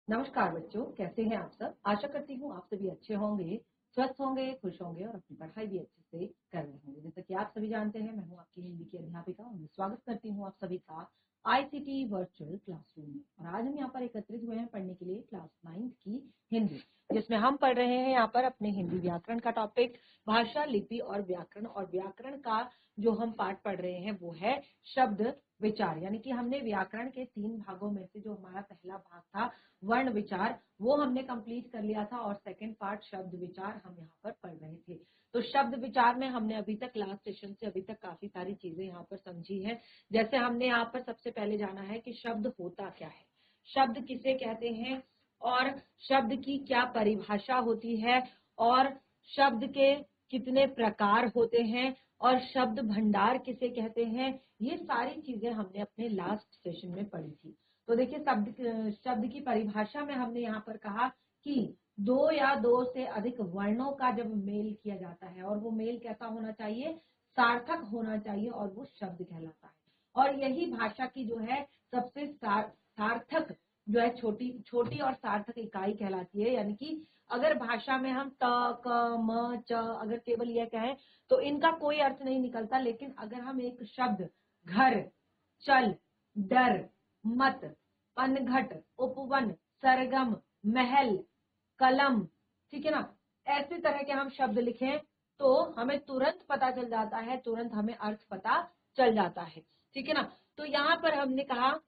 नमस्कार बच्चों, कैसे हैं आप सब। आशा करती हूँ आप सभी अच्छे होंगे, स्वस्थ होंगे, खुश होंगे और अपनी पढ़ाई भी अच्छे से कर रहे होंगे। जैसा कि आप सभी जानते हैं, मैं हूँ आपकी हिंदी की अध्यापिका और मैं स्वागत करती हूँ आप सभी का आईसीटी वर्चुअल क्लासरूम में। और आज हम यहाँ पर एकत्रित हुए हैं पढ़ने के लिए क्लास 9th की हिंदी, जिसमें हम पढ़ रहे हैं यहाँ पर अपने हिंदी व्याकरण का टॉपिक भाषा, लिपि और व्याकरण। और व्याकरण का जो हम पाठ पढ़ रहे हैं वो है शब्द विचार, यानी कि हमने व्याकरण के 3 भागों में से जो हमारा पहला भाग था वर्ण विचार, वो हमने कंप्लीट कर लिया था और सेकंड पार्ट शब्द विचार हम यहाँ पर पढ़ रहे थे। तो शब्द विचार में हमने अभी तक लास्ट सेशन से अभी तक काफी सारी चीजें यहाँ पर समझी हैं। जैसे हमने यहाँ पर सबसे पहले जाना है कि शब्द होता क्या है, शब्द किसे कहते हैं और शब्द की क्या परिभाषा होती है और शब्द के कितने प्रकार होते हैं और शब्द भंडार किसे कहते हैं। ये सारी चीजें हमने अपने लास्ट सेशन में पढ़ी थी। तो देखिए, शब्द की परिभाषा में हमने यहाँ पर कहा कि 2 या 2 से अधिक वर्णों का जब मेल किया जाता है, और वो मेल कैसा होना चाहिए, सार्थक होना चाहिए, और वो शब्द कहलाता है। और यही भाषा की जो है सबसे सार्थक जो है छोटी और सार्थक इकाई कहलाती है। यानी कि अगर भाषा में हम त, क, म, च अगर केवल यह कहें तो इनका कोई अर्थ नहीं निकलता, लेकिन अगर हम एक शब्द घर, चल, डर, मत, पनघट, उपवन, सरगम, महल, कलम, ठीक है ना, ऐसे तरह के हम शब्द लिखें तो हमें तुरंत पता चल जाता है, तुरंत हमें अर्थ पता चल जाता है, ठीक है ना। तो यहाँ पर हमने कहा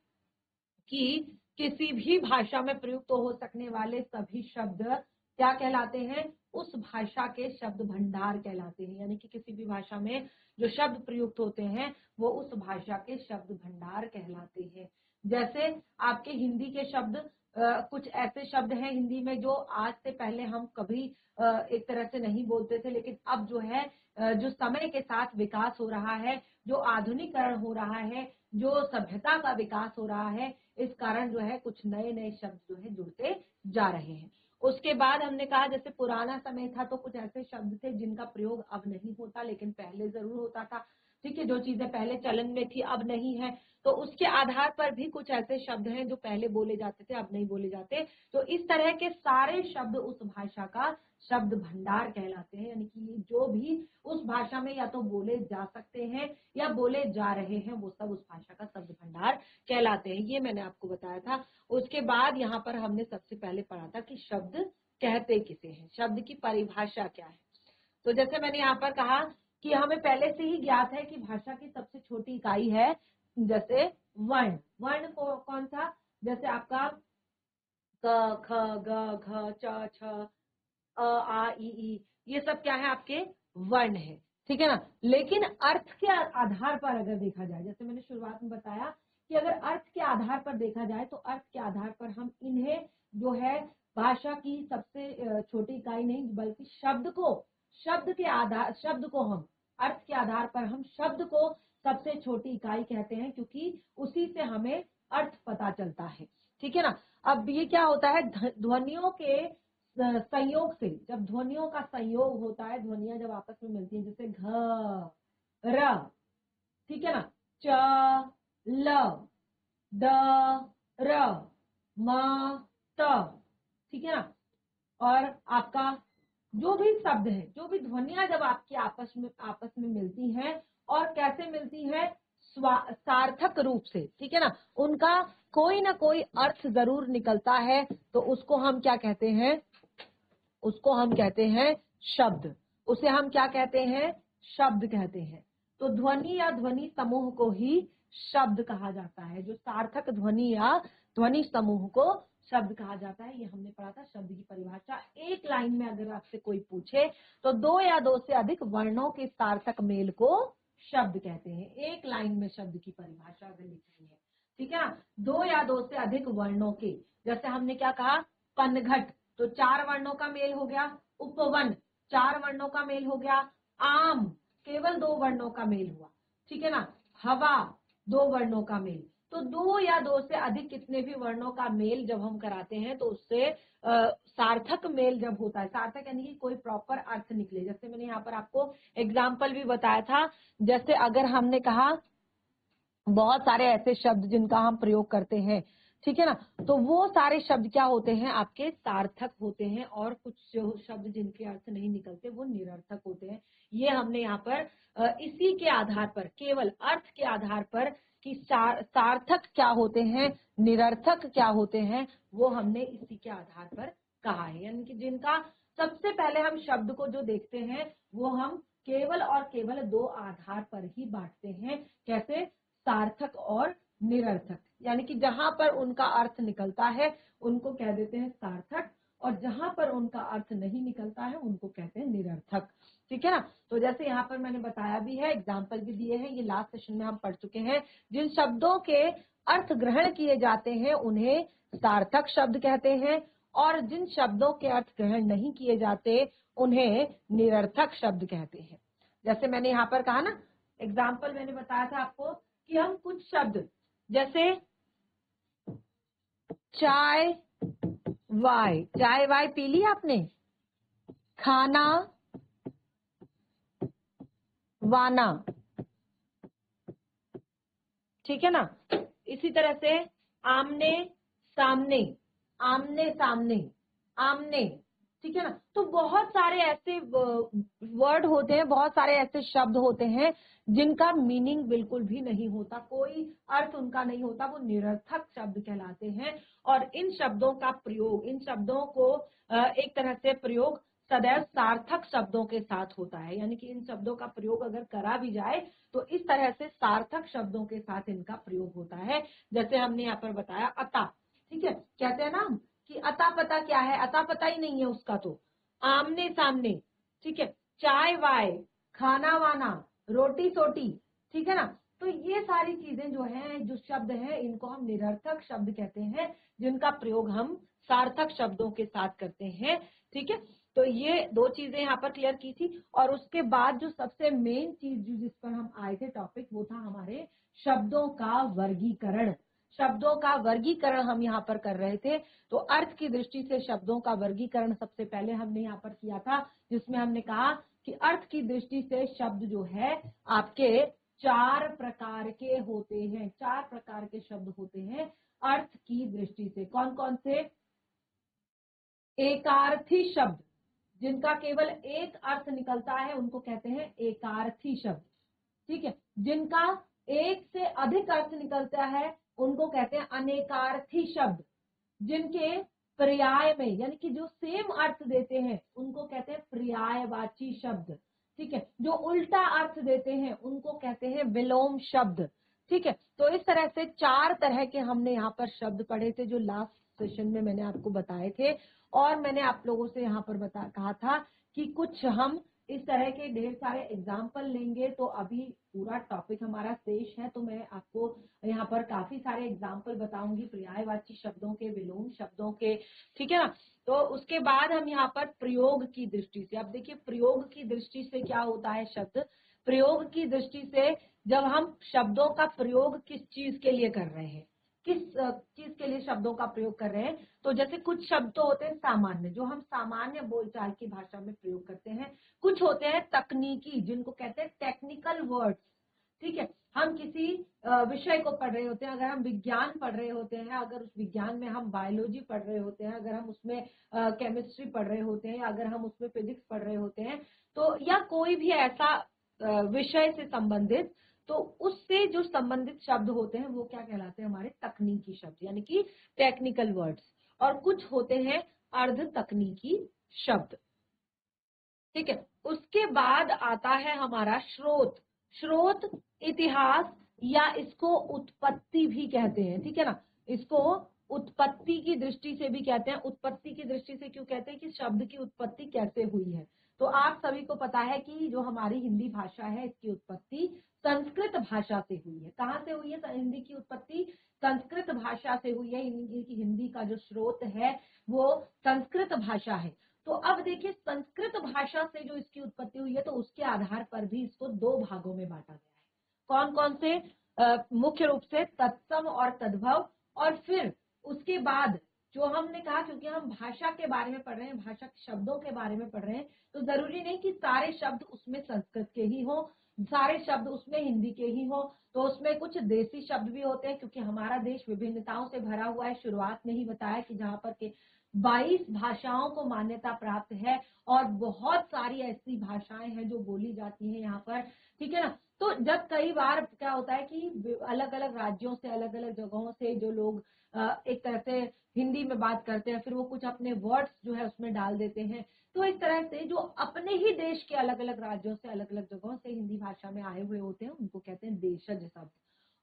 कि किसी भी भाषा में प्रयुक्त हो सकने वाले सभी शब्द क्या कहलाते हैं, उस भाषा के शब्द भंडार कहलाते हैं। यानी कि किसी भी भाषा में जो शब्द प्रयुक्त होते हैं वो उस भाषा के शब्द भंडार कहलाते हैं। जैसे आपके हिंदी के शब्द कुछ ऐसे शब्द हैं हिंदी में जो आज से पहले हम कभी एक तरह से नहीं बोलते थे, लेकिन अब जो है जो समय के साथ विकास हो रहा है, जो आधुनिकरण हो रहा है, जो सभ्यता का विकास हो रहा है, इस कारण जो है कुछ नए नए शब्द जो है जुड़ते जा रहे हैं। उसके बाद हमने कहा जैसे पुराना समय था तो कुछ ऐसे शब्द थे जिनका प्रयोग अब नहीं होता लेकिन पहले जरूर होता था, ठीक है। जो चीजें पहले चलन में थी अब नहीं है, तो उसके आधार पर भी कुछ ऐसे शब्द हैं जो पहले बोले जाते थे अब नहीं बोले जाते। तो इस तरह के सारे शब्द उस भाषा का शब्द भंडार कहलाते हैं। यानी कि जो भी उस भाषा में या तो बोले जा सकते हैं या बोले जा रहे हैं वो सब उस भाषा का शब्द भंडार कहलाते हैं। ये मैंने आपको बताया था। उसके बाद यहाँ पर हमने सबसे पहले पढ़ा था कि शब्द कहते किसे हैं, शब्द की परिभाषा क्या है। तो जैसे मैंने यहाँ पर कहा कि हमें पहले से ही ज्ञात है कि भाषा की सबसे छोटी इकाई है जैसे वर्ण। वर्ण को कौन सा, जैसे आपका क, ख, ग, घ, च, छ, अ, आ, ई, ये सब क्या है, आपके वर्ण है, ठीक है ना। लेकिन अर्थ के आधार पर अगर देखा जाए, जैसे मैंने शुरुआत में बताया कि अगर अर्थ के आधार पर देखा जाए तो अर्थ के आधार पर हम इन्हें जो है भाषा की सबसे छोटी इकाई नहीं बल्कि शब्द को हम अर्थ के आधार पर हम शब्द को सबसे छोटी इकाई कहते हैं, क्योंकि उसी से हमें अर्थ पता चलता है, ठीक है ना। अब ये क्या होता है, ध्वनियों के संयोग से, जब ध्वनियों का संयोग होता है, ध्वनियां जब आपस में मिलती हैं, जैसे घ, र, ठीक है ना, च, ल, द, र, म, त, ठीक है ना। और आपका जो भी शब्द है, जो भी ध्वनियां जब आपकी आपस में मिलती हैं और कैसे मिलती हैं, सार्थक रूप से, ठीक है ना, उनका कोई ना कोई अर्थ जरूर निकलता है, तो उसको हम क्या कहते हैं, उसको हम कहते हैं शब्द। उसे हम क्या कहते हैं, शब्द कहते हैं। तो ध्वनि या ध्वनि समूह को ही शब्द कहा जाता है। जो सार्थक ध्वनि या ध्वनि समूह को शब्द कहा जाता है। ये हमने पढ़ा था शब्द की परिभाषा। एक लाइन में अगर आपसे कोई पूछे तो 2 या 2 से अधिक वर्णों के सार्थक मेल को शब्द कहते हैं। एक लाइन में शब्द की परिभाषा अगर लिखनी है, ठीक है ना, 2 या 2 से अधिक वर्णों के, जैसे हमने क्या कहा, पनघट तो 4 वर्णों का मेल हो गया, उपवन 4 वर्णों का मेल हो गया, आम केवल 2 वर्णों का मेल हुआ, ठीक है ना, हवा 2 वर्णों का मेल। तो 2 या 2 से अधिक कितने भी वर्णों का मेल जब हम कराते हैं तो उससे सार्थक मेल जब होता है, सार्थक यानी कि कोई प्रॉपर अर्थ निकले। जैसे मैंने यहाँ पर आपको एग्जाम्पल भी बताया था, जैसे अगर हमने कहा बहुत सारे ऐसे शब्द जिनका हम प्रयोग करते हैं, ठीक है ना। तो वो सारे शब्द क्या होते हैं, आपके सार्थक होते हैं, और कुछ जो शब्द जिनके अर्थ नहीं निकलते वो निरर्थक होते हैं। ये हमने यहाँ पर इसी के आधार पर, केवल अर्थ के आधार पर कि सार्थक क्या होते हैं, निरर्थक क्या होते हैं, वो हमने इसी के आधार पर कहा है। यानी कि जिनका सबसे पहले हम शब्द को जो देखते हैं वो हम केवल और केवल दो आधार पर ही बांटते हैं। कैसे? सार्थक और निरर्थक। यानी कि जहां पर उनका अर्थ निकलता है उनको कह देते हैं सार्थक, और जहां पर उनका अर्थ नहीं निकलता है उनको कहते हैं निरर्थक। ठीक है ना। तो जैसे यहाँ पर मैंने बताया भी है, एग्जाम्पल भी दिए हैं, ये लास्ट सेशन में हम पढ़ चुके हैं। जिन शब्दों के अर्थ ग्रहण किए जाते हैं उन्हें सार्थक शब्द कहते हैं, और जिन शब्दों के अर्थ ग्रहण नहीं किए जाते उन्हें निरर्थक शब्द कहते हैं। जैसे मैंने यहाँ पर कहा ना, एग्जाम्पल मैंने बताया था आपको कि हम कुछ शब्द जैसे चाय वाय, चाय वाय पी ली आपने, खाना वाना, ठीक है ना। इसी तरह से आमने सामने, आमने सामने, आमने, ठीक है ना। तो बहुत सारे ऐसे वर्ड होते हैं, बहुत सारे ऐसे शब्द होते हैं जिनका मीनिंग बिल्कुल भी नहीं होता, कोई अर्थ उनका नहीं होता, वो निरर्थक शब्द कहलाते हैं। और इन शब्दों का प्रयोग, इन शब्दों को एक तरह से प्रयोग सदैव सार्थक शब्दों के साथ होता है। यानी कि इन शब्दों का प्रयोग अगर करा भी जाए तो इस तरह से सार्थक शब्दों के साथ इनका प्रयोग होता है। जैसे हमने यहाँ पर बताया अता, ठीक है, कहते हैं ना कि अता पता क्या है, अता पता ही नहीं है उसका। तो आमने सामने, ठीक है, चाय वाय, खाना वाना, रोटी सोटी, ठीक है ना। तो ये सारी चीजें जो हैं, जो शब्द हैं, इनको हम निरर्थक शब्द कहते हैं, जिनका प्रयोग हम सार्थक शब्दों के साथ करते हैं। ठीक है। तो ये दो चीजें यहाँ पर क्लियर की थी। और उसके बाद जो सबसे मेन चीज जिस पर हम आए थे टॉपिक, वो था हमारे शब्दों का वर्गीकरण। शब्दों का वर्गीकरण हम यहाँ पर कर रहे थे। तो अर्थ की दृष्टि से शब्दों का वर्गीकरण सबसे पहले हमने यहाँ पर किया था, जिसमें हमने कहा कि अर्थ की दृष्टि से शब्द जो है आपके चार प्रकार के होते हैं। चार प्रकार के शब्द होते हैं अर्थ की दृष्टि से। कौन कौन से? एकार्थी शब्द, जिनका केवल एक अर्थ निकलता है उनको कहते हैं एकार्थी शब्द। ठीक है। जिनका एक से अधिक अर्थ निकलता है उनको कहते हैं अनेकार्थी शब्द। जिनके पर्याय में, यानी कि जो सेम अर्थ देते हैं उनको कहते हैं पर्यायवाची शब्द। ठीक है। जो उल्टा अर्थ देते हैं उनको कहते हैं विलोम शब्द। ठीक है। तो इस तरह से चार तरह के हमने यहाँ पर शब्द पढ़े थे, जो लास्ट सेशन में मैंने आपको बताए थे। और मैंने आप लोगों से यहाँ पर कहा था कि कुछ हम इस तरह के ढेर सारे एग्जाम्पल लेंगे। तो अभी पूरा टॉपिक हमारा शेष है, तो मैं आपको यहाँ पर काफी सारे एग्जाम्पल बताऊंगी पर्यायवाची शब्दों के, विलोम शब्दों के। ठीक है ना। तो उसके बाद हम यहाँ पर प्रयोग की दृष्टि से, अब देखिए प्रयोग की दृष्टि से क्या होता है शब्द। प्रयोग की दृष्टि से जब हम शब्दों का प्रयोग किस चीज के लिए कर रहे हैं, किस चीज के लिए शब्दों का प्रयोग कर रहे हैं, तो जैसे कुछ शब्द तो होते हैं सामान्य, जो हम सामान्य बोलचाल की भाषा में प्रयोग करते हैं। कुछ होते हैं तकनीकी, जिनको कहते हैं टेक्निकल वर्ड्स। ठीक है। हम किसी विषय को पढ़ रहे होते हैं, अगर हम विज्ञान पढ़ रहे होते हैं, अगर उस विज्ञान में हम बायोलॉजी पढ़ रहे होते हैं, अगर हम उसमें केमिस्ट्री पढ़ रहे होते हैं, अगर हम उसमें फिजिक्स पढ़ रहे होते हैं, तो या कोई भी ऐसा विषय से संबंधित, तो उससे जो संबंधित शब्द होते हैं वो क्या कहलाते हैं? हमारे तकनीकी शब्द, यानी कि टेक्निकल वर्ड्स। और कुछ होते हैं अर्ध तकनीकी शब्द। ठीक है। उसके बाद आता है हमारा स्रोत। स्रोत इतिहास, या इसको उत्पत्ति भी कहते हैं। ठीक है ना। इसको उत्पत्ति की दृष्टि से भी कहते हैं। उत्पत्ति की दृष्टि से क्यों कहते हैं? कि शब्द की उत्पत्ति कैसे हुई है। तो आप सभी को पता है कि जो हमारी हिंदी भाषा है, इसकी उत्पत्ति संस्कृत भाषा से हुई है। कहाँ से हुई है हिंदी की उत्पत्ति? संस्कृत भाषा से हुई है। हिंदी का जो स्रोत है वो संस्कृत भाषा है। तो अब देखिए, संस्कृत भाषा से जो इसकी उत्पत्ति हुई है, तो उसके आधार पर भी इसको दो भागों में बांटा गया है। कौन कौन से? मुख्य रूप से तत्सम और तद्भव। और फिर उसके बाद जो हमने कहा, क्योंकि हम भाषा के बारे में पढ़ रहे हैं, भाषा के शब्दों के बारे में पढ़ रहे हैं, तो जरूरी नहीं कि सारे शब्द उसमें संस्कृत के ही हो। सारे शब्द उसमें हिंदी के ही हो, तो उसमें कुछ देसी शब्द भी होते हैं, क्योंकि हमारा देश विभिन्नताओं से भरा हुआ है। शुरुआत में ही बताया कि जहां पर के 22 भाषाओं को मान्यता प्राप्त है और बहुत सारी ऐसी भाषाएं हैं जो बोली जाती हैं यहाँ पर, ठीक है ना। तो जब कई बार क्या होता है कि अलग अलग राज्यों से, अलग अलग जगहों से जो लोग एक तरह से हिंदी में बात करते हैं, फिर वो कुछ अपने वर्ड्स जो है उसमें डाल देते हैं। तो एक तरह से जो अपने ही देश के अलग अलग राज्यों से, अलग अलग जगहों से हिंदी भाषा में आए हुए होते हैं, उनको कहते हैं देशज शब्द।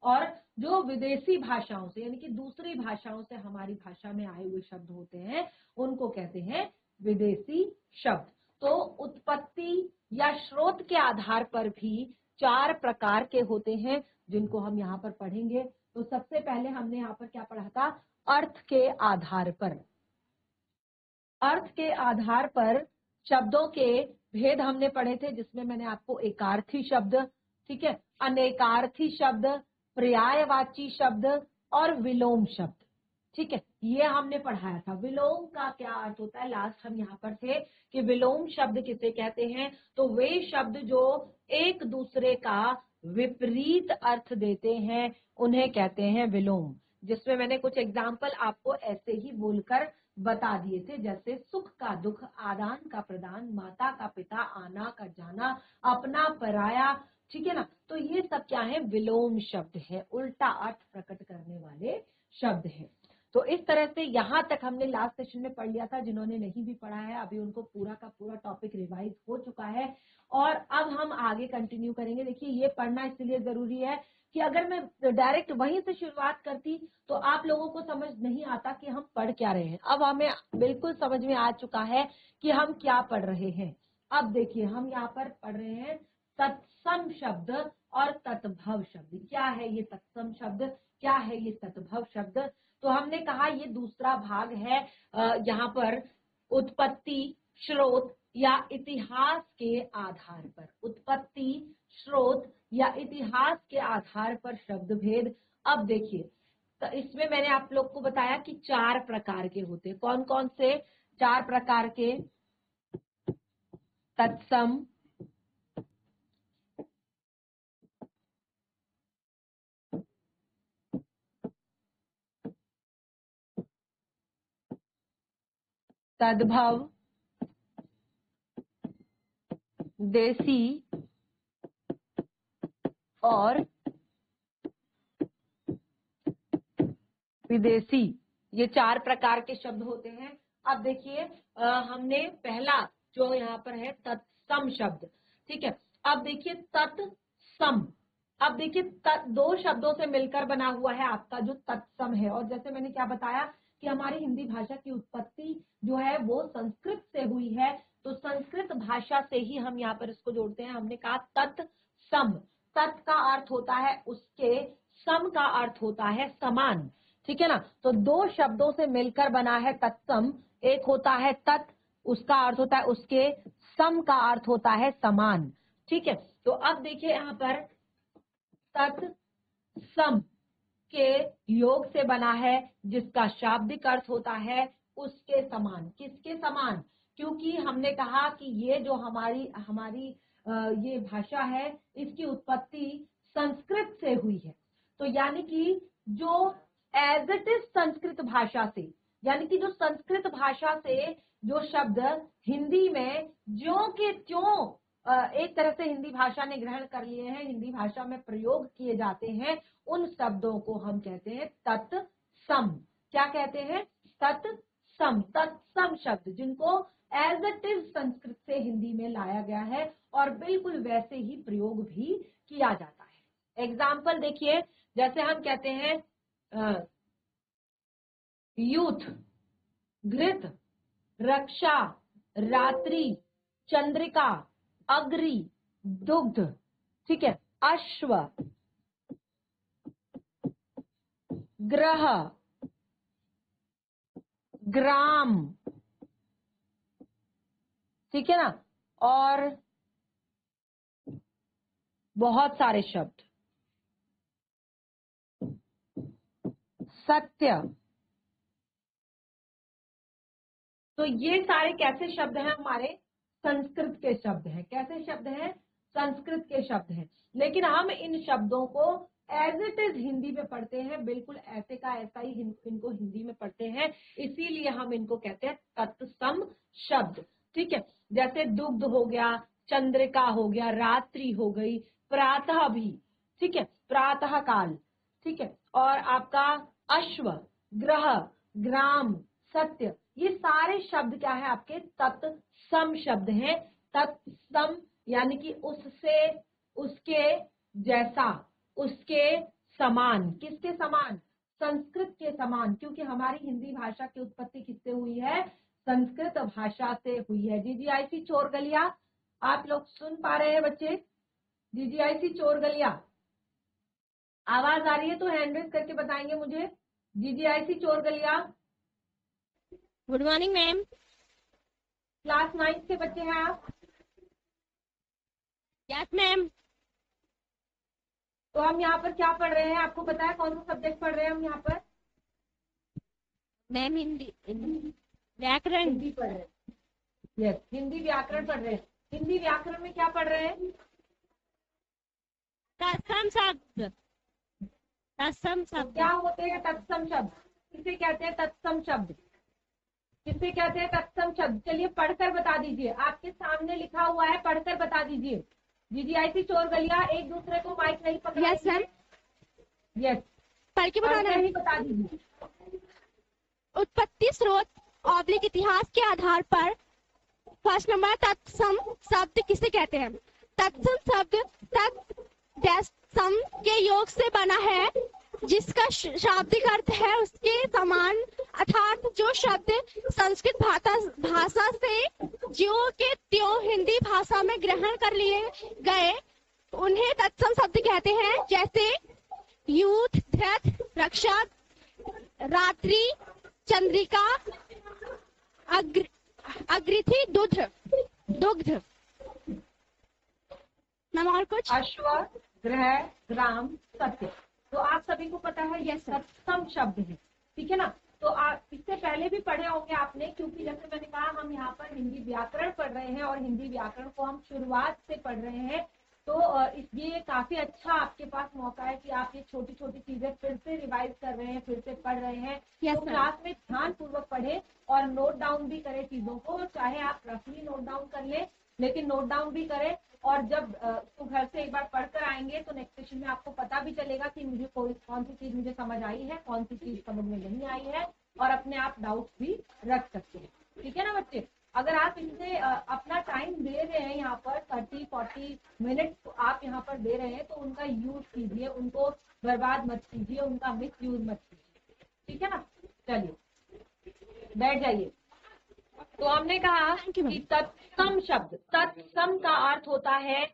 और जो विदेशी भाषाओं से, यानी कि दूसरी भाषाओं से हमारी भाषा में आए हुए शब्द होते हैं, उनको कहते हैं विदेशी शब्द। तो उत्पत्ति या स्रोत के आधार पर भी 4 प्रकार के होते हैं, जिनको हम यहाँ पर पढ़ेंगे। तो सबसे पहले हमने यहाँ पर क्या पढ़ा था? अर्थ के आधार पर। अर्थ के आधार पर शब्दों के भेद हमने पढ़े थे, जिसमें मैंने आपको एकार्थी शब्द, ठीक है, अनेकार्थी शब्द, पर्यायवाची शब्द और विलोम शब्द, ठीक है, ये हमने पढ़ाया था। विलोम का क्या अर्थ होता है? लास्ट हम यहाँ पर थे कि विलोम शब्द किसे कहते हैं? तो वे शब्द जो एक दूसरे का विपरीत अर्थ देते हैं, उन्हें कहते हैं विलोम। जिसमें मैंने कुछ एग्जाम्पल आपको ऐसे ही बोलकर बता दिए थे, जैसे सुख का दुख, आदान का प्रदान, माता का पिता, आना का जाना, अपना पराया, ठीक है ना। तो ये सब क्या है? विलोम शब्द है, उल्टा अर्थ प्रकट करने वाले शब्द है। तो इस तरह से यहाँ तक हमने लास्ट सेशन में पढ़ लिया था। जिन्होंने नहीं भी पढ़ा है, अभी उनको पूरा का पूरा टॉपिक रिवाइज हो चुका है और अब हम आगे कंटिन्यू करेंगे। देखिए, ये पढ़ना इसलिए जरूरी है कि अगर मैं डायरेक्ट वहीं से शुरुआत करती तो आप लोगों को समझ नहीं आता कि हम पढ़ क्या रहे हैं। अब हमें बिल्कुल समझ में आ चुका है कि हम क्या पढ़ रहे हैं। अब देखिए, हम यहाँ पर पढ़ रहे हैं तत्सम शब्द और तत्भव शब्द। क्या है ये तत्सम शब्द, क्या है ये तत्भव शब्द? तो हमने कहा ये दूसरा भाग है। यहाँ पर उत्पत्ति, स्रोत या इतिहास के आधार पर, उत्पत्ति, स्रोत या इतिहास के आधार पर शब्द भेद। अब देखिए, तो इसमें मैंने आप लोग को बताया कि 4 प्रकार के होते हैं। कौन कौन से 4 प्रकार के? तत्सम, तद्भव, देसी और विदेशी। ये 4 प्रकार के शब्द होते हैं। अब देखिए, हमने पहला जो यहाँ पर है तत्सम शब्द, ठीक है। अब देखिए तत्सम, अब देखिए 2 शब्दों से मिलकर बना हुआ है आपका जो तत्सम है। और जैसे मैंने क्या बताया कि हमारी हिंदी भाषा की उत्पत्ति जो है वो संस्कृत से हुई है, तो संस्कृत भाषा से ही हम यहाँ पर इसको जोड़ते हैं। हमने कहा तत्सम, तत् का अर्थ होता है उसके, सम का अर्थ होता है समान, ठीक है ना। तो 2 शब्दों से मिलकर बना है तत्सम। एक होता है तत्, उसका अर्थ होता है उसके, सम का अर्थ होता है समान, ठीक है। तो अब देखिए यहाँ पर तत्सम के योग से बना है, जिसका शाब्दिक अर्थ होता है उसके समान। किसके समान? क्योंकि हमने कहा कि ये जो हमारी हमारी ये भाषा है, इसकी उत्पत्ति संस्कृत से हुई है। तो यानी कि जो एज इट इज संस्कृत भाषा से, यानी कि जो संस्कृत भाषा से जो शब्द हिंदी में ज्यों के त्यों एक तरह से हिंदी भाषा ने ग्रहण कर लिए हैं, हिंदी भाषा में प्रयोग किए जाते हैं, उन शब्दों को हम कहते हैं तत्सम। क्या कहते हैं? तत्सम। तत्सम शब्द जिनको एज इट इज संस्कृत से हिंदी में लाया गया है और बिल्कुल वैसे ही प्रयोग भी किया जाता है। एग्जाम्पल देखिए, जैसे हम कहते हैं यूथ, घृत, रक्षा, रात्रि, चंद्रिका, अग्रि, दुग्ध, ठीक है, अश्व, ग्रह, ग्राम, ठीक है ना, और बहुत सारे शब्द, सत्य। तो ये सारे कैसे शब्द हैं? हमारे संस्कृत के शब्द हैं। कैसे शब्द हैं? संस्कृत के शब्द हैं, लेकिन हम इन शब्दों को एज इट इज हिंदी में पढ़ते हैं, बिल्कुल ऐसे का ऐसा ही इनको हिंदी में पढ़ते हैं, इसीलिए हम इनको कहते हैं तत्सम शब्द। ठीक है, जैसे दुग्ध हो गया, चंद्रिका हो गया, रात्रि हो गई, प्रातः भी, ठीक है, प्रातः काल, ठीक है, और आपका अश्व, ग्रह, ग्राम, सत्य, ये सारे शब्द क्या है आपके तत्सम शब्द हैं। तत्सम यानी कि उससे, उसके जैसा, उसके समान। किसके समान? संस्कृत के समान, क्योंकि हमारी हिंदी भाषा की उत्पत्ति किससे हुई है? संस्कृत भाषा से हुई है। जीजीआईसी चोरगलिया, आप लोग सुन पा रहे हैं बच्चे? जीजीआईसी चोरगलिया, आवाज आ रही है तो हैंड रेज करके बताएंगे मुझे। GGIC Chorgalia, good morning ma'am. Class 9 के बच्चे हैं आप? Yes ma'am. तो हम यहाँ पर क्या पढ़ रहे हैं, आपको पता है कौन सा सब्जेक्ट पढ़ रहे हैं हम यहाँ पर? मैम हिंदी, व्याकरण। हिंदी पढ़ रहे हैं। यस, हिंदी व्याकरण पढ़ रहे हैं। हिंदी व्याकरण में क्या पढ़ रहे हैं? तत्सम शब्द। तत्सम तो शब्द क्या होते हैं तत्सम शब्द? किसे कहते हैं तत्सम शब्द? किसे कहते हैं तत्सम शब्द? चलिए पढ़कर बता दीजिए, आपके सामने लिखा हुआ है, पढ़कर बता दीजिए। जीजीआईसी चोरगलिया, एक दूसरे को माइक नहीं पकड़ाइए। यस मैम, यस, पढ़ के बताना। पढ़कर ही बता दीजिए। उत्पत्ति, स्रोत ऑब्लिक इतिहास के आधार पर फर्स्ट नंबर, तत्सम शब्द किसे कहते हैं? तत्सम शब्द तत् सम के योग से बना है, जिसका शाब्दिक अर्थ है उसके समान, अर्थात जो शब्द संस्कृत भाषा से ज्यों के त्यों हिंदी भाषा में ग्रहण कर लिए गए, उन्हें तत्सम शब्द कहते हैं। जैसे युद्ध, धृत, रक्षा, रात्रि, चंद्रिका, अग्रिथि, दुग्ध। मैम और कुछ? अश्व, ग्रह, ग्राम, सत्य। तो आप सभी को पता है ये तत्सम शब्द है, ठीक है ना? तो आप इससे पहले भी पढ़े होंगे आपने, क्योंकि जैसे मैंने कहा हम यहाँ पर हिंदी व्याकरण पढ़ रहे हैं और हिंदी व्याकरण को हम शुरुआत से पढ़ रहे हैं। तो ये काफी अच्छा आपके पास मौका है कि आप ये छोटी छोटी चीजें फिर से रिवाइज कर रहे हैं, फिर से पढ़ रहे हैं। तो क्लास में ध्यान पूर्वक पढ़े और नोट डाउन भी करें चीजों को, चाहे आप रफली नोट डाउन कर ले, लेकिन नोट डाउन भी करें। और जब तो घर से एक बार पढ़कर आएंगे तो नेक्स्ट सेशन में आपको पता भी चलेगा कि मुझे कौन सी चीज मुझे समझ आई है, कौन सी चीज समझ में नहीं आई है, और अपने आप डाउट भी रख सकते हैं। ठीक है ना बच्चे? अगर आप इनसे अपना टाइम दे रहे हैं, यहाँ पर 30-40 मिनट आप यहाँ पर दे रहे हैं, तो उनका यूज कीजिए, उनको बर्बाद मत कीजिए, उनका मिस यूज मत कीजिए। ठीक है ना? चलिए बैठ जाइए। तो हमने कहा कि तत्सम शब्द, तत्सम का अर्थ होता है,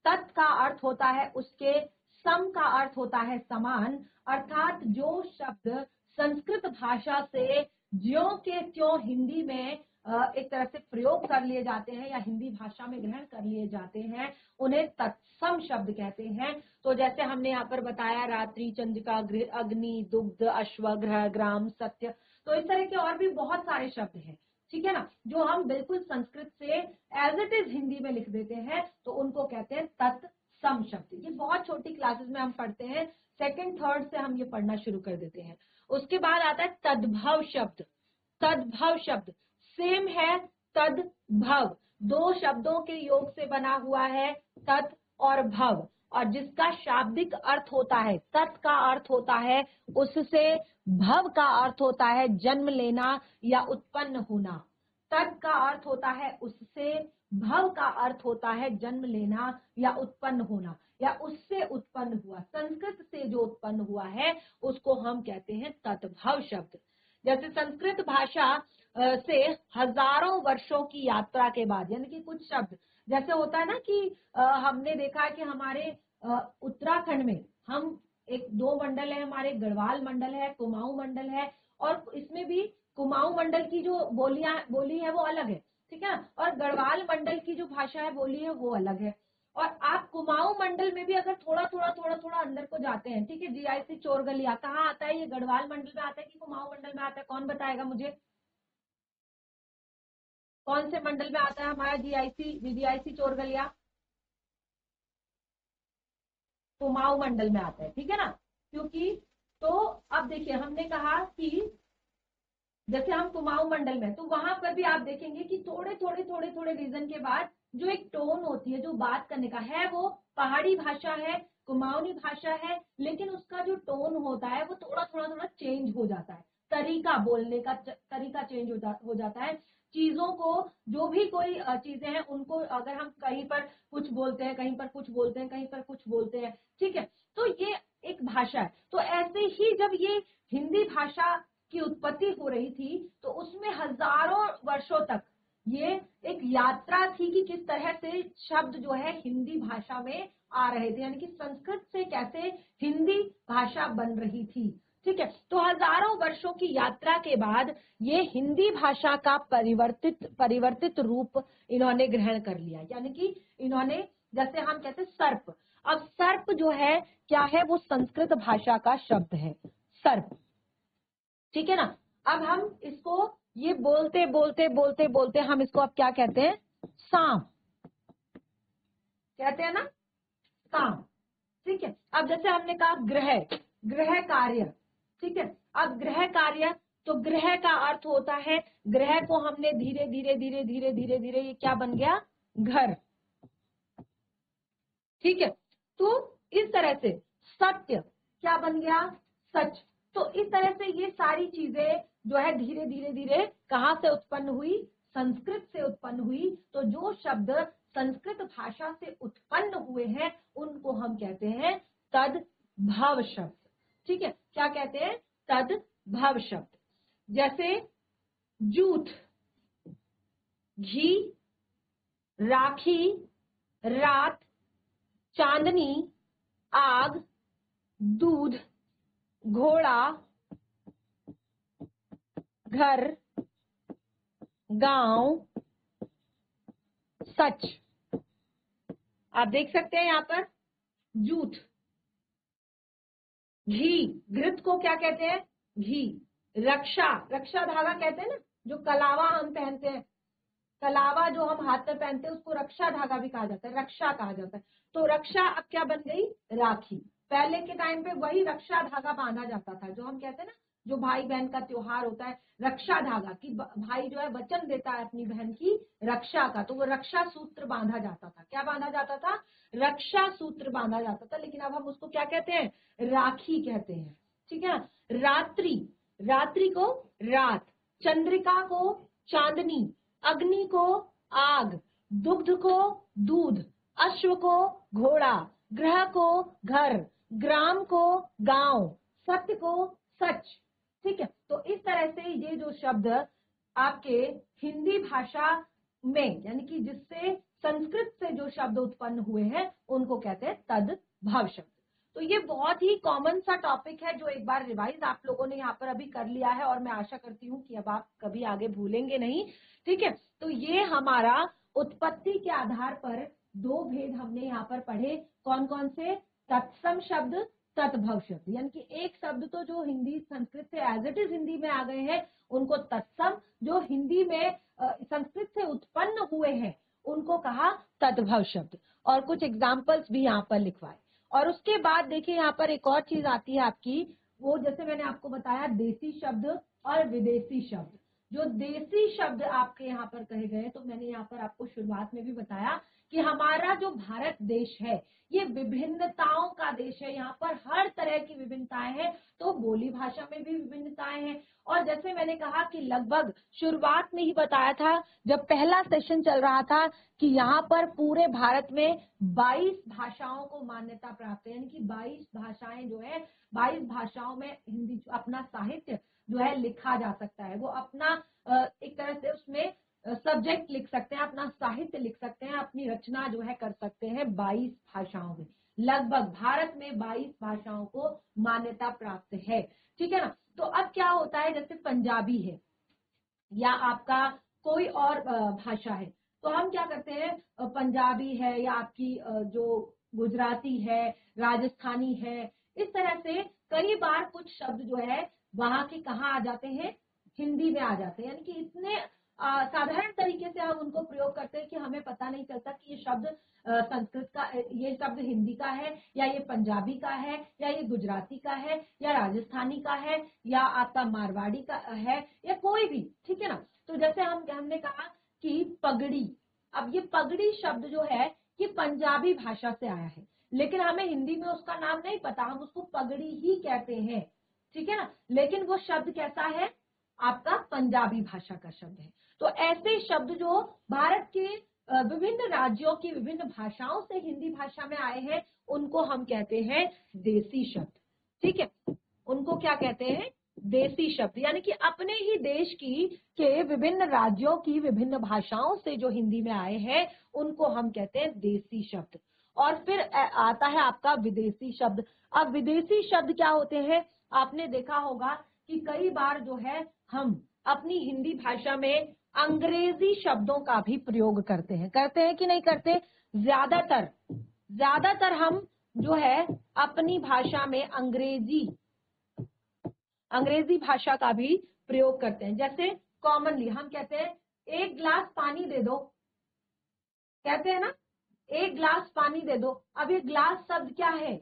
तत् का अर्थ होता है उसके, सम का अर्थ होता है समान, अर्थात जो शब्द संस्कृत भाषा से ज्यों के त्यों हिंदी में एक तरह से प्रयोग कर लिए जाते हैं या हिंदी भाषा में ग्रहण कर लिए जाते हैं, उन्हें तत्सम शब्द कहते हैं। तो जैसे हमने यहाँ पर बताया, रात्रि, चंद्रिका, अग्नि, दुग्ध, अश्व, ग्रह, ग्राम, सत्य, तो इस तरह के और भी बहुत सारे शब्द हैं, ठीक है ना, जो हम बिल्कुल संस्कृत से एज इट इज हिंदी में लिख देते हैं, तो उनको कहते हैं तत्सम शब्द। ये बहुत छोटी क्लासेस में हम पढ़ते हैं, सेकंड थर्ड से हम ये पढ़ना शुरू कर देते हैं। उसके बाद आता है तद्भव शब्द। तद्भव शब्द सेम है, तद्भव दो शब्दों के योग से बना हुआ है, तत् और भव, और जिसका शाब्दिक अर्थ होता है, तत् का अर्थ होता है उससे, भव का अर्थ होता है जन्म लेना या उत्पन्न होना। तत् का अर्थ होता है उससे, भव का अर्थ होता है जन्म लेना या उत्पन्न होना, या उससे उत्पन्न हुआ, संस्कृत से जो उत्पन्न हुआ है उसको हम कहते हैं तद्भव शब्द। जैसे संस्कृत भाषा से हजारों वर्षों की यात्रा के बाद, यानी कि कुछ शब्द जैसे होता है ना कि हमने देखा है कि हमारे उत्तराखंड में हम एक दो मंडल है, हमारे गढ़वाल मंडल है, कुमाऊं मंडल है, और इसमें भी कुमाऊं मंडल की जो बोली है वो अलग है, ठीक है, और गढ़वाल मंडल की जो भाषा है, बोली है, वो अलग है। और आप कुमाऊं मंडल में भी अगर थोड़ा थोड़ा अंदर को जाते हैं, ठीक है, जीआईसी चोरगलिया कहाँ आता है? ये गढ़वाल मंडल में आता है कि कुमाऊं मंडल में आता है? कौन बताएगा मुझे, कौन से मंडल में आता है हमारा जीआईसी चोरगलिया? कुमाऊं मंडल में आता है, ठीक है ना। क्योंकि तो अब देखिए हमने कहा कि जैसे हम कुमाऊं मंडल में, तो वहां पर भी आप देखेंगे कि थोड़े थोड़े रीजन के बाद जो एक टोन होती है जो बात करने का है, वो पहाड़ी भाषा है, कुमाऊनी भाषा है, लेकिन उसका जो टोन होता है वो थोड़ा चेंज हो जाता है, तरीका बोलने का तरीका चेंज हो जाता है। चीजों को, जो भी कोई चीजें हैं उनको, अगर हम कहीं पर कुछ बोलते हैं, कहीं पर कुछ बोलते हैं, कहीं पर कुछ बोलते हैं, ठीक है, तो ये एक भाषा है। तो ऐसे ही जब ये हिंदी भाषा की उत्पत्ति हो रही थी, तो उसमें हजारों वर्षों तक ये एक यात्रा थी कि किस तरह से शब्द जो है हिंदी भाषा में आ रहे थे, यानी कि संस्कृत से कैसे हिंदी भाषा बन रही थी, ठीक है। तो हजारों वर्षों की यात्रा के बाद ये हिंदी भाषा का परिवर्तित रूप इन्होंने ग्रहण कर लिया, यानी कि इन्होंने, जैसे हम कहते हैं सर्प, अब सर्प जो है क्या है, वो संस्कृत भाषा का शब्द है, सर्प, ठीक है ना। अब हम इसको ये बोलते हम इसको अब क्या कहते हैं, सांप कहते हैं ना, सांप, ठीक है। अब जैसे हमने कहा ग्रह कार्य, ठीक है। अब ग्रह कार्य, तो ग्रह का अर्थ होता है, ग्रह को हमने धीरे धीरे ये क्या बन गया, घर, ठीक है। तो इस तरह से सत्य क्या बन गया, सच। तो इस तरह से ये सारी चीजें जो है धीरे धीरे कहां से उत्पन्न हुई, संस्कृत से उत्पन्न हुई। तो जो शब्द संस्कृत भाषा से उत्पन्न हुए हैं उनको हम कहते हैं तद्भव शब्द, ठीक है। क्या कहते हैं, तद्भव शब्द। जैसे जूठ, घी, राखी, रात, चांदनी, आग, दूध, घोड़ा, घर, गांव, सच। आप देख सकते हैं यहाँ पर जूठ, घी, घृत को क्या कहते हैं, घी, रक्षा धागा कहते हैं ना, जो कलावा हम पहनते हैं, कलावा जो हम हाथ में पहनते हैं उसको रक्षा धागा भी कहा जाता है, रक्षा कहा जाता है। तो रक्षा अब क्या बन गई, राखी। पहले के टाइम पे वही रक्षा धागा बांधा जाता था, जो हम कहते हैं ना, जो भाई बहन का त्योहार होता है, रक्षा धागा, कि भाई जो है वचन देता है अपनी बहन की रक्षा का, तो वो रक्षा सूत्र बांधा जाता था। क्या बांधा जाता था, रक्षा सूत्र बांधा जाता था। लेकिन अब हम उसको क्या कहते हैं, राखी कहते हैं, ठीक है। रात्रि, रात्रि को रात, चंद्रिका को चांदनी, अग्नि को आग, दुग्ध को दूध, अश्व को घोड़ा, ग्रह को घर, ग्राम को गांव, सत्य को सच, ठीक है। तो इस तरह से ये जो शब्द आपके हिंदी भाषा में, यानी कि जिससे संस्कृत से जो शब्द उत्पन्न हुए हैं उनको कहते हैं तद्भव शब्द। तो ये बहुत ही कॉमन सा टॉपिक है जो एक बार रिवाइज आप लोगों ने यहाँ पर अभी कर लिया है, और मैं आशा करती हूँ कि अब आप कभी आगे भूलेंगे नहीं, ठीक है। तो ये हमारा उत्पत्ति के आधार पर दो भेद हमने यहाँ पर पढ़े, कौन कौन से, तत्सम शब्द, तद्भव शब्द। यानी कि एक शब्द तो जो हिंदी संस्कृत से एज इट इज हिंदी में आ गए हैं उनको तत्सम, जो हिंदी में संस्कृत से उत्पन्न हुए हैं उनको कहा तद्भव शब्द। और कुछ एग्जाम्पल्स भी यहाँ पर लिखवाए। और उसके बाद देखिए यहाँ पर एक और चीज आती है आपकी, वो जैसे मैंने आपको बताया देसी शब्द और विदेशी शब्द। जो देसी शब्द आपके यहाँ पर कहे गए, तो मैंने यहाँ पर आपको शुरुआत में भी बताया कि हमारा जो भारत देश है ये विभिन्नताओं का देश है, यहाँ पर हर तरह की विभिन्नताएं हैं। तो बोली भाषा में भी विभिन्नताएं हैं। और जैसे मैंने कहा कि लगभग शुरुआत में ही बताया था जब पहला सेशन चल रहा था कि यहाँ पर पूरे भारत में 22 भाषाओं को मान्यता प्राप्त है, यानी कि 22 भाषाएं जो है, 22 भाषाओं में हिंदी अपना साहित्य जो है लिखा जा सकता है। वो अपना एक तरह से उसमें सब्जेक्ट लिख सकते हैं, अपना साहित्य लिख सकते हैं, अपनी रचना जो है कर सकते हैं 22 भाषाओं में। लगभग भारत में 22 भाषाओं को मान्यता प्राप्त है, ठीक है ना। तो अब क्या होता है, जैसे पंजाबी है या आपका कोई और भाषा है, तो हम क्या करते हैं, पंजाबी है या आपकी जो गुजराती है, राजस्थानी है, इस तरह से कई बार कुछ शब्द जो है वहां के कहाँ आ जाते हैं, हिंदी में आ जाते हैं। यानी कि इतने साधारण तरीके से हम उनको प्रयोग करते हैं कि हमें पता नहीं चलता कि ये शब्द संस्कृत का, ये शब्द हिंदी का है या ये पंजाबी का है या ये गुजराती का है या राजस्थानी का है या आपका मारवाड़ी का है या कोई भी, ठीक है ना। तो जैसे हमने कहा कि पगड़ी, अब ये पगड़ी शब्द जो है ये पंजाबी भाषा से आया है, लेकिन हमें हिंदी में उसका नाम नहीं पता, हम उसको पगड़ी ही कहते हैं, ठीक है ना। लेकिन वो शब्द कैसा है, आपका पंजाबी भाषा का शब्द है। तो ऐसे शब्द जो भारत के विभिन्न राज्यों की विभिन्न भाषाओं से हिंदी भाषा में आए हैं उनको हम कहते हैं देसी शब्द, ठीक है। उनको क्या कहते हैं, देसी शब्द, यानी कि अपने ही देश के विभिन्न राज्यों की विभिन्न भाषाओं से जो हिंदी में आए हैं उनको हम कहते हैं देसी शब्द। और फिर आता है आपका विदेशी शब्द। अब विदेशी शब्द क्या होते हैं, आपने देखा होगा कि कई बार जो है हम अपनी हिंदी भाषा में अंग्रेजी शब्दों का भी प्रयोग करते हैं कि नहीं करते। ज्यादातर हम जो है अपनी भाषा में अंग्रेजी भाषा का भी प्रयोग करते हैं। जैसे कॉमनली हम कहते हैं एक गिलास पानी दे दो, कहते हैं ना, एक गिलास पानी दे दो। अब ये गिलास शब्द क्या है,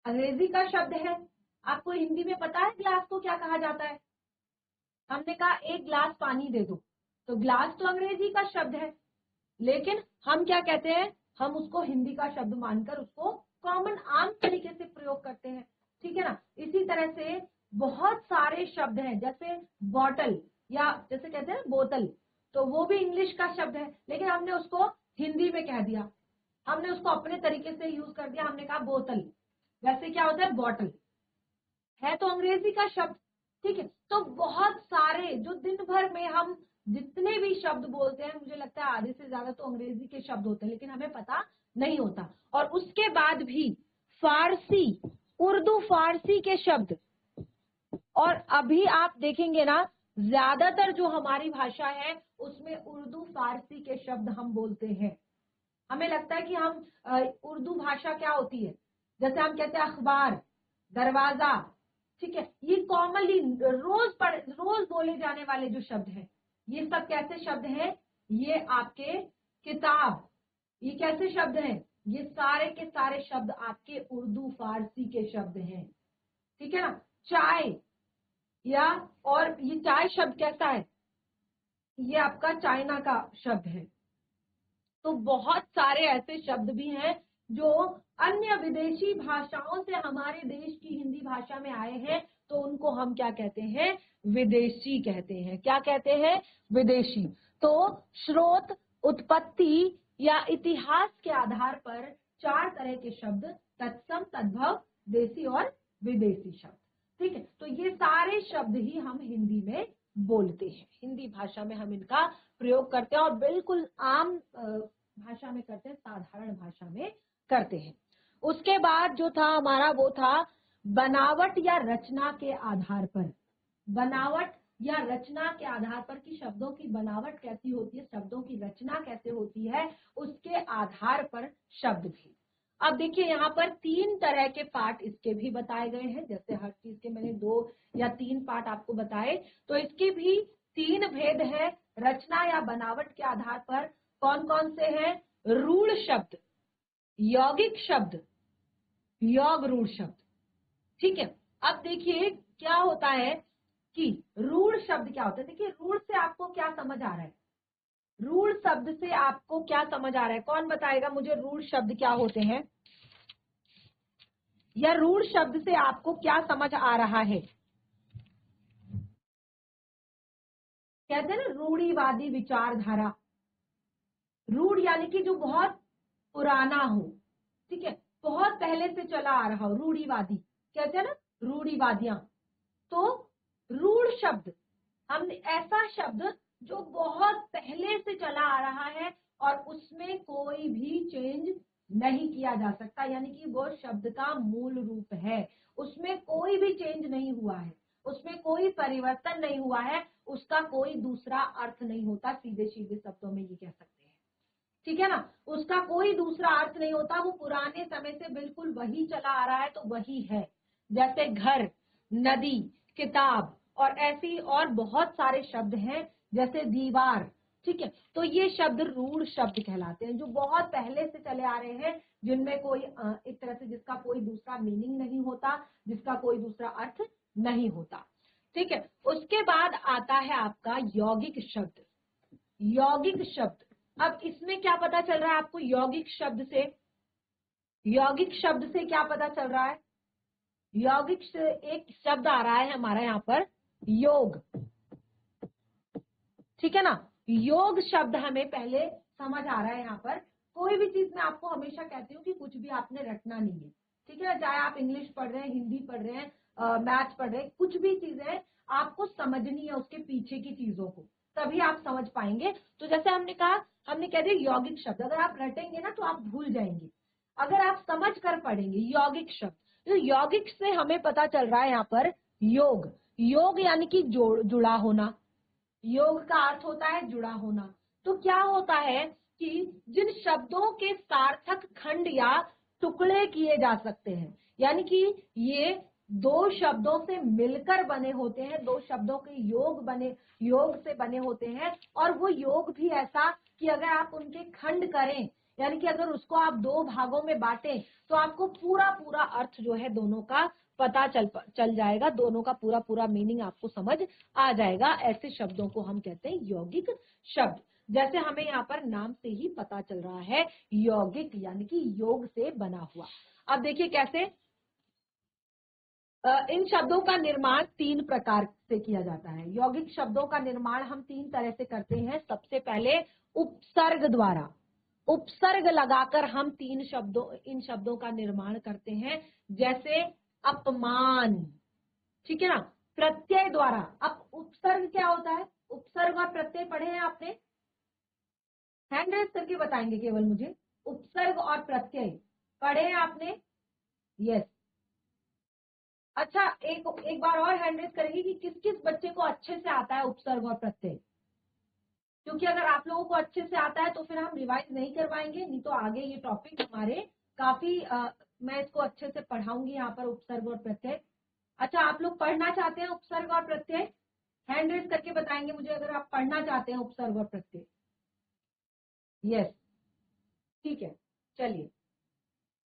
अंग्रेजी का शब्द है। आपको हिंदी में पता है गिलास को क्या कहा जाता है, हमने कहा एक गिलास पानी दे दो, तो गिलास तो अंग्रेजी का शब्द है, लेकिन हम क्या कहते हैं, हम उसको हिंदी का शब्द मानकर उसको कॉमन आम तरीके से प्रयोग करते हैं, ठीक है ना। इसी तरह से बहुत सारे शब्द हैं, जैसे बॉटल या जैसे कहते हैं बोतल, तो वो भी इंग्लिश का शब्द है, लेकिन हमने उसको हिंदी में कह दिया, हमने उसको अपने तरीके से यूज कर दिया, हमने कहा बोतल, वैसे क्या होता है बॉटल, है तो अंग्रेजी का शब्द, ठीक है। तो बहुत सारे जो दिन भर में हम जितने भी शब्द बोलते हैं, मुझे लगता है आधे से ज्यादा तो अंग्रेजी के शब्द होते हैं, लेकिन हमें पता नहीं होता। और उसके बाद भी फारसी, उर्दू फारसी के शब्द, और अभी आप देखेंगे ना ज्यादातर जो हमारी भाषा है उसमें उर्दू फारसी के शब्द हम बोलते हैं। हमें लगता है कि हम उर्दू भाषा क्या होती है, जैसे हम कहते हैं अखबार, दरवाजा, ठीक है, ये कॉमनली रोज बोले जाने वाले जो शब्द हैं, ये सब कैसे शब्द हैं, ये आपके किताब, ये कैसे शब्द हैं, ये सारे के सारे शब्द आपके उर्दू फारसी के शब्द हैं, ठीक है ना। चाय, या और ये चाय शब्द कैसा है, ये आपका चाइना का शब्द है। तो बहुत सारे ऐसे शब्द भी हैं जो अन्य विदेशी भाषाओं से हमारे देश की हिंदी भाषा में आए हैं, तो उनको हम क्या कहते हैं, विदेशी कहते हैं। क्या कहते हैं, विदेशी। तो स्रोत, उत्पत्ति या इतिहास के आधार पर 4 तरह के शब्द, तत्सम, तद्भव, देशी और विदेशी शब्द, ठीक है। तो ये सारे शब्द ही हम हिंदी में बोलते हैं, हिंदी भाषा में हम इनका प्रयोग करते हैं और बिल्कुल आम भाषा में करते हैं, साधारण भाषा में करते हैं। उसके बाद जो था हमारा वो था बनावट या रचना के आधार पर। बनावट या रचना के आधार पर कि शब्दों की बनावट कैसी होती है, शब्दों की रचना कैसे होती है, उसके आधार पर शब्द भी। अब देखिए यहाँ पर 3 तरह के पार्ट इसके भी बताए गए हैं, जैसे हर चीज के मैंने 2 या 3 पार्ट आपको बताए, तो इसके भी 3 भेद है रचना या बनावट के आधार पर। कौन कौन से हैं, रूढ़ शब्द, यौगिक शब्द, योग रूढ़ शब्द, ठीक है। अब देखिए क्या होता है कि रूढ़ शब्द क्या होता है, देखिए रूढ़ से आपको क्या समझ आ रहा है, रूढ़ शब्द से आपको क्या समझ आ रहा है, कौन बताएगा मुझे रूढ़ शब्द क्या होते हैं, या रूढ़ शब्द से आपको क्या समझ आ रहा है। कहते हैं ना रूढ़िवादी विचारधारा, रूढ़ यानी कि जो बहुत पुराना हो, ठीक है, बहुत पहले से चला आ रहा हो, रूढ़िवादी कहते हैं ना, रूढ़िवादियां। तो रूढ़ शब्द हमने ऐसा शब्द जो बहुत पहले से चला आ रहा है और उसमें कोई भी चेंज नहीं किया जा सकता, यानी कि वो शब्द का मूल रूप है, उसमें कोई भी चेंज नहीं हुआ है, उसमें कोई परिवर्तन नहीं हुआ है, उसका कोई दूसरा अर्थ नहीं होता, सीधे सीधे शब्दों में ये कह सकते हैं, ठीक है ना। उसका कोई दूसरा अर्थ नहीं होता, वो पुराने समय से बिल्कुल वही चला आ रहा है तो वही है। जैसे घर, नदी, किताब, और ऐसी और बहुत सारे शब्द हैं जैसे दीवार, ठीक है। तो ये शब्द रूढ़ शब्द कहलाते हैं, जो बहुत पहले से चले आ रहे हैं, जिनमें कोई एक तरह से जिसका कोई दूसरा मीनिंग नहीं होता, जिसका कोई दूसरा अर्थ नहीं होता, ठीक है। उसके बाद आता है आपका यौगिक शब्द। यौगिक शब्द, अब इसमें क्या पता चल रहा है आपको यौगिक शब्द से? यौगिक शब्द से क्या पता चल रहा है? यौगिक से एक शब्द आ रहा है हमारा यहाँ पर योग, ठीक है ना। योग शब्द हमें पहले समझ आ रहा है यहाँ पर। कोई भी चीज मैं आपको हमेशा कहती हूँ कि कुछ भी आपने रटना नहीं है, ठीक है ना। चाहे आप इंग्लिश पढ़ रहे हैं, हिंदी पढ़ रहे हैं, मैथ्स पढ़ रहे हैं, कुछ भी चीजें आपको समझनी है उसके पीछे की चीजों को, तभी आप समझ पाएंगे। तो जैसे हमने कहा, हमने कह दिया यौगिक शब्द, अगर आप रटेंगे ना तो आप भूल जाएंगे, अगर आप समझ कर पढ़ेंगे यौगिक शब्द। तो यौगिक से हमें पता चल रहा है यहाँ पर योग। योग यानी कि जुड़ा होना, योग का अर्थ होता है जुड़ा होना। तो क्या होता है कि जिन शब्दों के सार्थक खंड या टुकड़े किए जा सकते हैं, यानी कि ये दो शब्दों से मिलकर बने होते हैं, दो शब्दों के योग से बने होते हैं, और वो योग भी ऐसा कि अगर आप उनके खंड करें, यानी कि अगर उसको आप दो भागों में बांटें, तो आपको पूरा पूरा अर्थ जो है दोनों का पता चल जाएगा, दोनों का पूरा पूरा मीनिंग आपको समझ आ जाएगा। ऐसे शब्दों को हम कहते हैं यौगिक शब्द। जैसे हमें यहाँ पर नाम से ही पता चल रहा है यौगिक यानी कि योग से बना हुआ। अब देखिए कैसे इन शब्दों का निर्माण 3 प्रकार से किया जाता है। यौगिक शब्दों का निर्माण हम 3 तरह से करते हैं। सबसे पहले उपसर्ग द्वारा, उपसर्ग लगाकर हम इन शब्दों का निर्माण करते हैं, जैसे अपमान, ठीक है ना। प्रत्यय द्वारा, अब उपसर्ग क्या होता है? उपसर्ग और प्रत्यय पढ़े हैं आपने? हैंड रेज करके बताएंगे केवल मुझे, उपसर्ग और प्रत्यय पढ़े हैं आपने? यस। अच्छा, एक बार और हैंड रेज करेंगे कि किस किस बच्चे को अच्छे से आता है उपसर्ग और प्रत्यय, क्योंकि अगर आप लोगों को अच्छे से आता है तो फिर हम रिवाइज नहीं करवाएंगे, नहीं तो आगे ये टॉपिक हमारे काफी मैं इसको अच्छे से पढ़ाऊंगी यहाँ पर, उपसर्ग और प्रत्यय। अच्छा, आप लोग पढ़ना चाहते हैं उपसर्ग और प्रत्यय? हैंड रेज करके बताएंगे मुझे अगर आप पढ़ना चाहते हैं उपसर्ग और प्रत्यय। यस, ठीक है, चलिए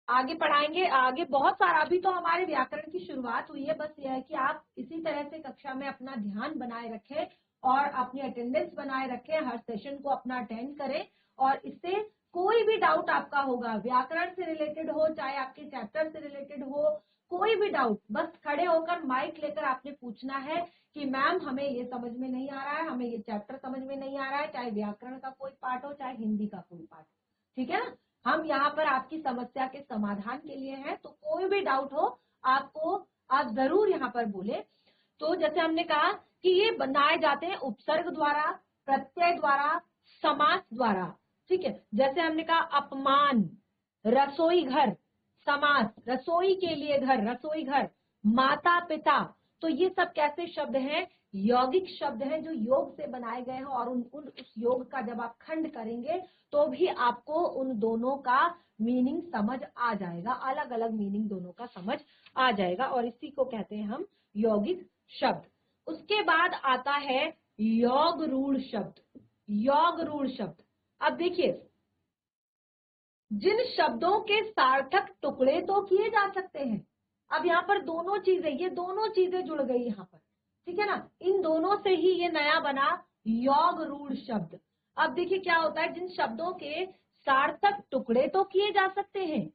आगे पढ़ाएंगे। आगे बहुत सारा, अभी तो हमारे व्याकरण की शुरुआत हुई है, बस यह है कि आप इसी तरह से कक्षा में अपना ध्यान बनाए रखें और अपनी अटेंडेंस बनाए रखें, हर सेशन को अपना अटेंड करें, और इससे कोई भी डाउट आपका होगा, व्याकरण से रिलेटेड हो चाहे आपके चैप्टर से रिलेटेड हो, कोई भी डाउट, बस खड़े होकर माइक लेकर आपने पूछना है कि मैम हमें ये समझ में नहीं आ रहा है, हमें ये चैप्टर समझ में नहीं आ रहा है, चाहे व्याकरण का कोई पार्ट हो चाहे हिंदी का कोई पार्ट, ठीक है ना। हम यहाँ पर आपकी समस्या के समाधान के लिए हैं, तो कोई भी डाउट हो आपको, आप जरूर यहाँ पर बोले। तो जैसे हमने कहा कि ये बनाए जाते हैं उपसर्ग द्वारा, प्रत्यय द्वारा, समास द्वारा, ठीक है। जैसे हमने कहा अपमान, रसोई घर, समास, रसोई के लिए घर, रसोई घर, माता पिता, तो ये सब कैसे शब्द हैं? यौगिक शब्द हैं जो योग से बनाए गए हैं, और उस योग का जब आप खंड करेंगे तो भी आपको उन दोनों का मीनिंग समझ आ जाएगा, अलग अलग मीनिंग दोनों का समझ आ जाएगा, और इसी को कहते हैं हम यौगिक शब्द। उसके बाद आता है योग रूढ़ शब्द। योग रूढ़ शब्द, अब देखिए, जिन शब्दों के सार्थक टुकड़े तो किए जा सकते हैं, अब यहाँ पर दोनों चीजें, ये दोनों चीजें जुड़ गई यहाँ पर, ठीक है ना, इन दोनों से ही ये नया बना योग रूढ़ शब्द। अब देखिए क्या होता है, जिन शब्दों के सार्थक टुकड़े तो किए जा सकते हैं,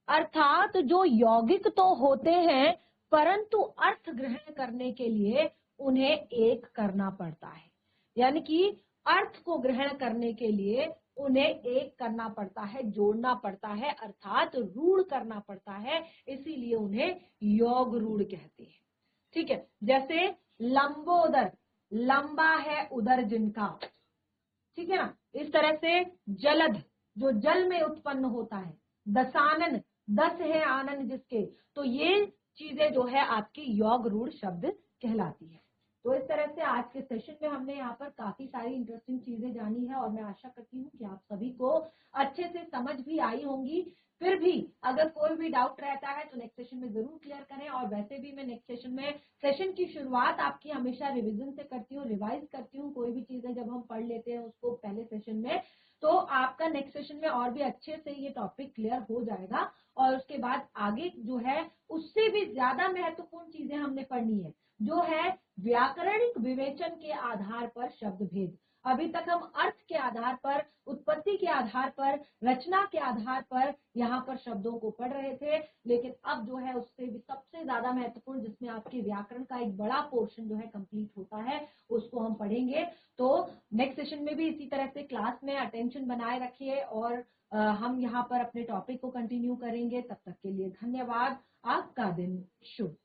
अर्थात जो यौगिक तो होते हैं परंतु अर्थ ग्रहण करने के लिए उन्हें एक करना पड़ता है, यानी कि अर्थ को ग्रहण करने के लिए उन्हें एक करना पड़ता है, जोड़ना पड़ता है, अर्थात रूढ़ करना पड़ता है, इसीलिए उन्हें योग रूढ़ कहते हैं, ठीक है। जैसे लंबोदर, लंबा है उदर जिनका, ठीक है ना। इस तरह से जलद, जो जल में उत्पन्न होता है, दसानन, 10 है आनंद जिसके, तो ये चीजें जो है आपकी योग रूढ़ शब्द कहलाती है, तो इस तरह से आज के सेशन में हमने यहाँ पर काफी सारी इंटरेस्टिंग चीजें जानी है और मैं आशा करती हूँ कि आप सभी को अच्छे से समझ भी आई होंगी। फिर भी अगर कोई भी डाउट रहता है तो नेक्स्ट सेशन में जरूर क्लियर करें। और वैसे भी मैं नेक्स्ट सेशन में सेशन की शुरुआत आपकी हमेशा रिवीजन से करती हूँ, रिवाइज करती हूँ। कोई भी चीजें जब हम पढ़ लेते हैं उसको पहले सेशन में, तो आपका नेक्स्ट सेशन में और भी अच्छे से ये टॉपिक क्लियर हो जाएगा। और उसके बाद आगे जो है उससे भी ज्यादा महत्वपूर्ण चीजें हमने पढ़नी है, जो है व्याकरणिक विवेचन के आधार पर शब्द भेद। अभी तक हम अर्थ के आधार पर, उत्पत्ति के आधार पर, रचना के आधार पर यहाँ पर शब्दों को पढ़ रहे थे, लेकिन अब जो है उससे भी सबसे ज्यादा महत्वपूर्ण, जिसमें आपके व्याकरण का एक बड़ा पोर्शन जो है कंप्लीट होता है, उसको हम पढ़ेंगे। तो नेक्स्ट सेशन में भी इसी तरह से क्लास में अटेंशन बनाए रखिए और हम यहाँ पर अपने टॉपिक को कंटिन्यू करेंगे। तब तक के लिए धन्यवाद। आपका दिन शुभ।